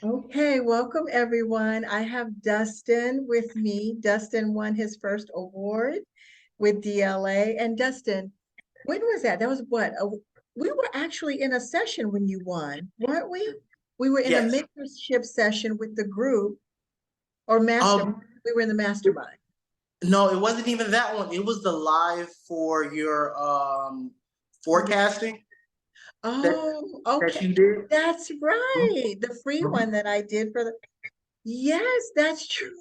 Okay, welcome everyone. I have Destyn with me. Destyn won his first award with DLA. And Destyn, when was that? That was what? We were actually in a session when you won, weren't we? We were in a Yes. mentorship session with the group or master. Um, We were in the mastermind. no, it wasn't even that one. It was the live for your forecasting that Oh, that okay. you did. That's right. The free Mhm. one that I did for the Yes, that's true.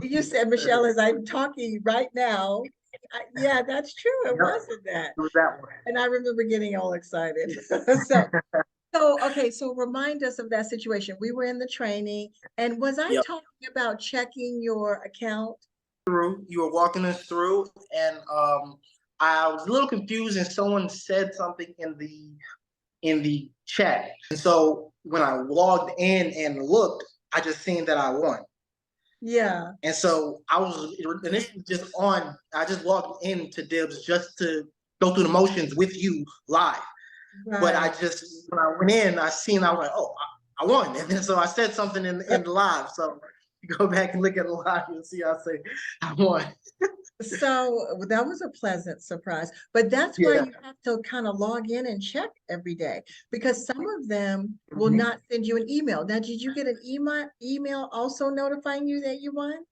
You said, Michelle, as I'm talking right now, yeah, that's true. It Yep, wasn't that. it was that one. And I remember getting all excited. So, okay, so remind us of that situation. We were in the training, and was I Yep. talking about checking your account? You were walking us through, and I was a little confused, and someone said something in the chat, and so when I logged in and looked, I just seen that I won. Yeah, And so and this was just on, I just logged into Dibbs just to go through the motions with you live. But right. when I went in, I was like, oh, I won. And then so I said something in the live. So you go back and look at the live, you'll see I say, I won. So that was a pleasant surprise. But that's why Yeah. you have to kind of log in and check every day because some of them will Mhm. not send you an email. Now, did you get an email also notifying you that you won?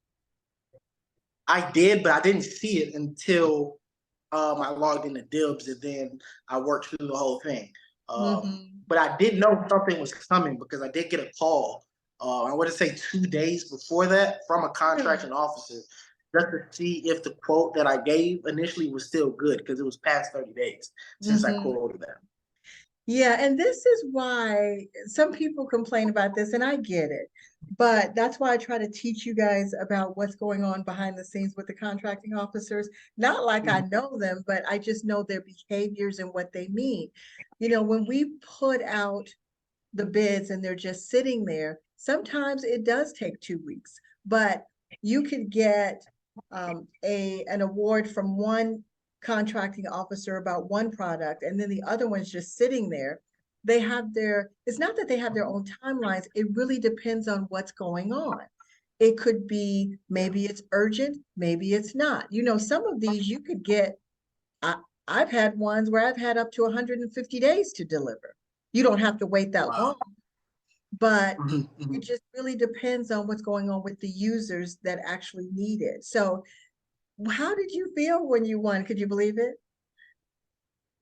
I did, but I didn't see it until I logged into Dibbs and then I worked through the whole thing. Hmm. But I did know something was coming because I did get a call. I want to say 2 days before that from a Really? contracting officer just to see if the quote that I gave initially was still good because it was past 30 days since I Hmm. quoted them. Yeah, and this is why some people complain about this, and I get it. But that's why I try to teach you guys about what's going on behind the scenes with the contracting officers. Not like I Mhm. know them, but I just know their behaviors and what they mean. You know, when we put out the bids and they're just sitting there, sometimes it does take 2 weeks, but you could get an award from one contracting officer about one product, and then the other one's just sitting there. They have it's not that they have their own timelines, it really depends on what's going on. It could be maybe it's urgent, maybe it's not. You know, some of these you could get, I, I've had ones where I've had up to 150 days to deliver. You don't have to wait that long, Wow. but Mhm, it mhm. just really depends on what's going on with the users that actually need it. So, how did you feel when you won? Could you believe it?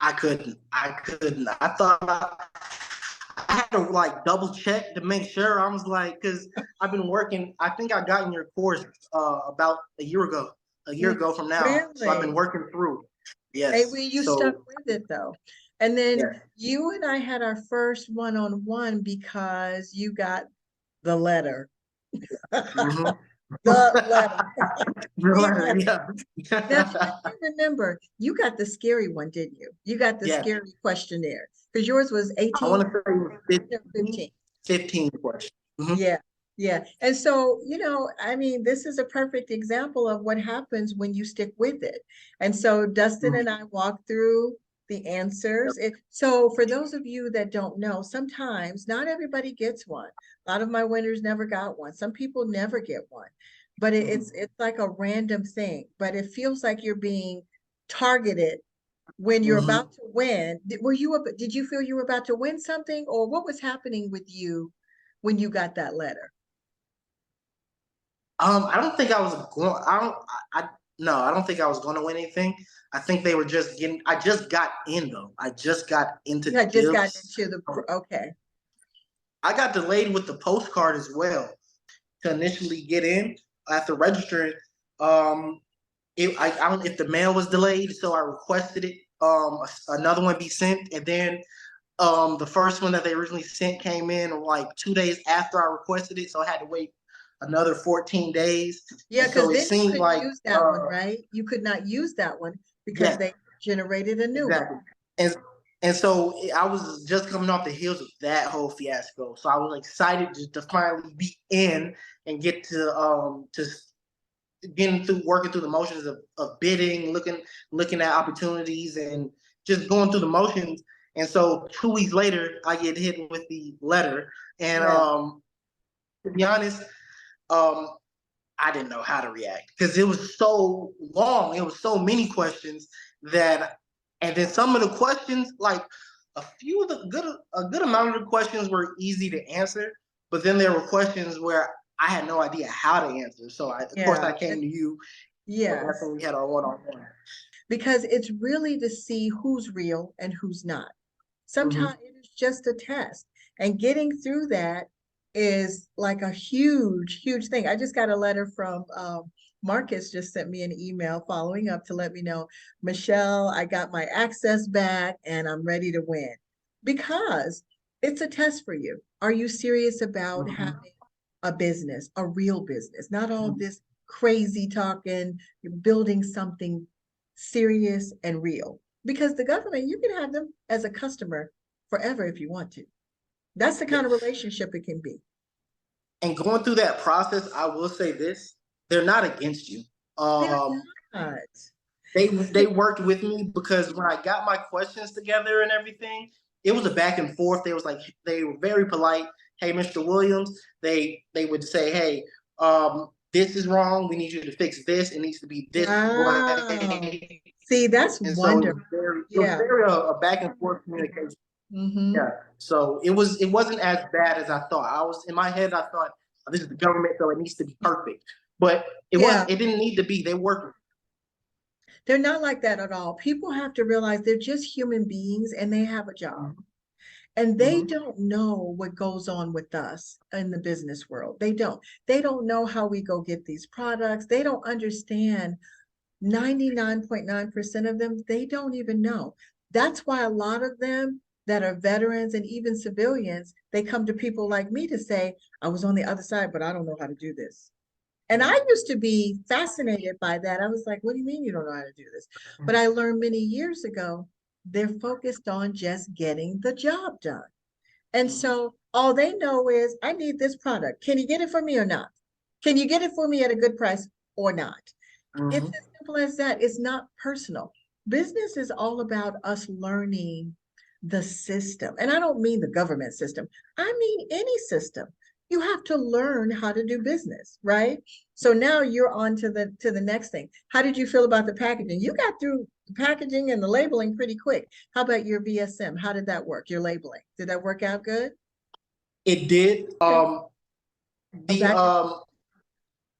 I couldn't. I couldn't. I had to like double check to make sure. I was like, because I've been working. I think I got in your course about a year Mm, ago from now. So I've been really? working through. And Yes. when you stuck So with it though. And then yeah. you and I had our first one-on-one because you got the letter. Mm-hmm. The letter. The letter. Now, I Yeah. can't remember. You got the scary one, didn't you? You got the Yes. scary questionnaire because yours was I 18 want to say it was or 15. 15 questions. Mm-hmm. Yeah, yeah. And so, I mean, this is a perfect example of what happens when you stick with it. And so Dustin and I walked through the answers. So for those of you that don't know, sometimes not everybody gets one. A lot of my winners never got one. Some people never get one. But Mm-hmm. it's like a random thing, but it feels like you're being targeted when you're Mm-hmm. about to win. Did you feel you were about to win something, or what was happening with you when you got that letter? I don't think I was going. I no, I don't think I was going to win anything. I think they were just getting. I just got in though. I just got into You had just gotten Dibbs. into okay. I got delayed with the postcard as well to initially get in after registering. Um, I don't if the mail was delayed, so I requested it. Another one be sent, and then the first one that they originally sent came in like 2 days after I requested it, so I had to wait another 14 days. Yeah, And because so it then you seemed couldn't like, use that one, right? You could not use that one because yeah, they generated a new one. exactly. And and so I was just coming off the heels of that whole fiasco. So I was excited to finally be in and get to getting through working through the motions of bidding, looking at opportunities and just going through the motions. And so 2 weeks later, I get hit with the letter. And Yeah. to be honest, I didn't know how to react because it was so long. It was so many questions that, and then some of the questions, like a good amount of the questions were easy to answer, but then there were questions where I had no idea how to answer. So of course I Yeah. came to you. That's Yes. when we had our one-on-one. Because it's really to see who's real and who's not. Mm-hmm. Sometimes it is just a test. And getting through that is like a huge, huge thing. I just got a letter from Marcus just sent me an email following up to let me know, Michelle, I got my access back and I'm ready to win. Because it's a test for you. Are you serious about Mm-hmm. having a business, a real business, not all this crazy talking, building something serious and real? Because the government, you can have them as a customer forever if you want to. That's the Yeah. kind of relationship it can be. And going through that process, I will say this: they're not against you. They're Um, not. they worked with me because when I got my questions together and everything, it was a back and forth. They were very polite. Hey, Mr. Williams, they would say, hey, this is wrong. We need you to fix this. It needs to be this Wow. way. See, that's And so wonderful. it was Yeah. very a back and forth communication. Mm-hmm. Yeah. So it wasn't as bad as I thought. I was in my head, I thought, oh, this is the government, so it needs to be perfect. But Yeah. it didn't need to be. They worked. They're not like that at all. People have to realize they're just human beings and they have a job. And they Mm-hmm. don't know what goes on with us in the business world. They don't. They don't know how we go get these products. They don't understand. 99.9% of them, they don't even know. That's why a lot of them that are veterans and even civilians, they come to people like me to say, I was on the other side, but I don't know how to do this. And I used to be fascinated by that. I was like, what do you mean you don't know how to do this? But I learned many years ago, they're focused on just getting the job done. And so all they know is, I need this product. Can you get it for me or not? Can you get it for me at a good price or not? It's Mm-hmm. as simple as that. It's not personal. Business is all about us learning the system. And I don't mean the government system. I mean any system. You have to learn how to do business, right? So now you're on to the next thing. How did you feel about the packaging? You got through the packaging and the labeling pretty quick. How about your VSM? How did that work? Your labeling. Did that work out good? It did. Okay. I'm The back.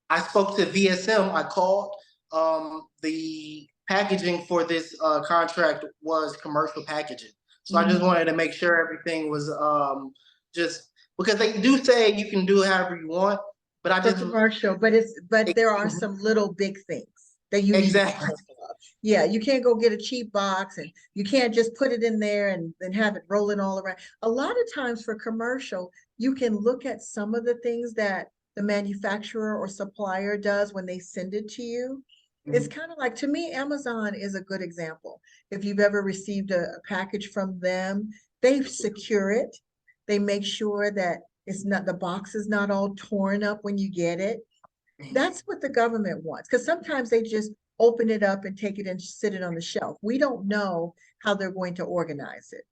I spoke to VSM. I called. The packaging for this contract was commercial packaging, so I just Mhm. wanted to make sure everything was just because they do say you can do it however you want, but I For just commercial, but there are some little big things that you need to be exactly. careful of. Yeah, you can't go get a cheap box and you can't just put it in there and then have it rolling all around. A lot of times for commercial, you can look at some of the things that the manufacturer or supplier does when they send it to you. It's kind of like, to me, Amazon is a good example. If you've ever received a package from them, they secure it. They make sure that it's not, the box is not all torn up when you get it. That's what the government wants, because sometimes they just open it up and take it and sit it on the shelf. We don't know how they're going to organize it.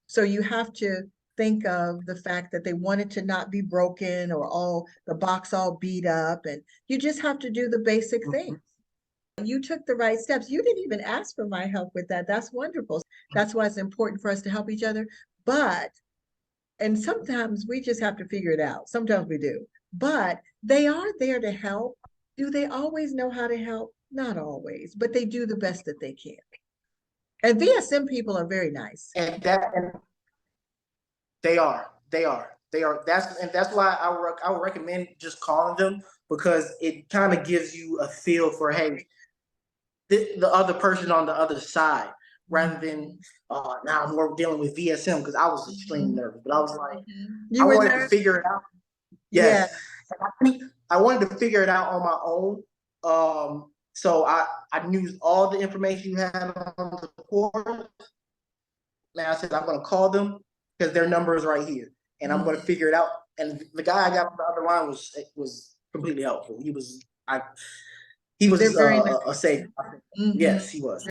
So you have to think of the fact that they want it to not be broken or all the box all beat up, and you just have to do the basic things. You took the right steps. You didn't even ask for my help with that. That's wonderful. That's why it's important for us to help each other. But and sometimes we just have to figure it out. Sometimes we do, but they are there to help. Do they always know how to help? Not always, but they do the best that they can. And VSM people are very nice. And they are. That's why I would recommend just calling them because it kind of gives you a feel for hey the other person on the other side rather than now we're dealing with VSM because I was extremely nervous, but I was like You I were wanted to nervous? figure it out. Yeah. Yes, and I think I wanted to figure it out on my own. So I knew all the information you had on the portal. And I said I'm going to call them because their number is right here, and I'm going to figure it out. And the guy I got on the other line was completely helpful. He was They're very nice. a safe. Yes, he was.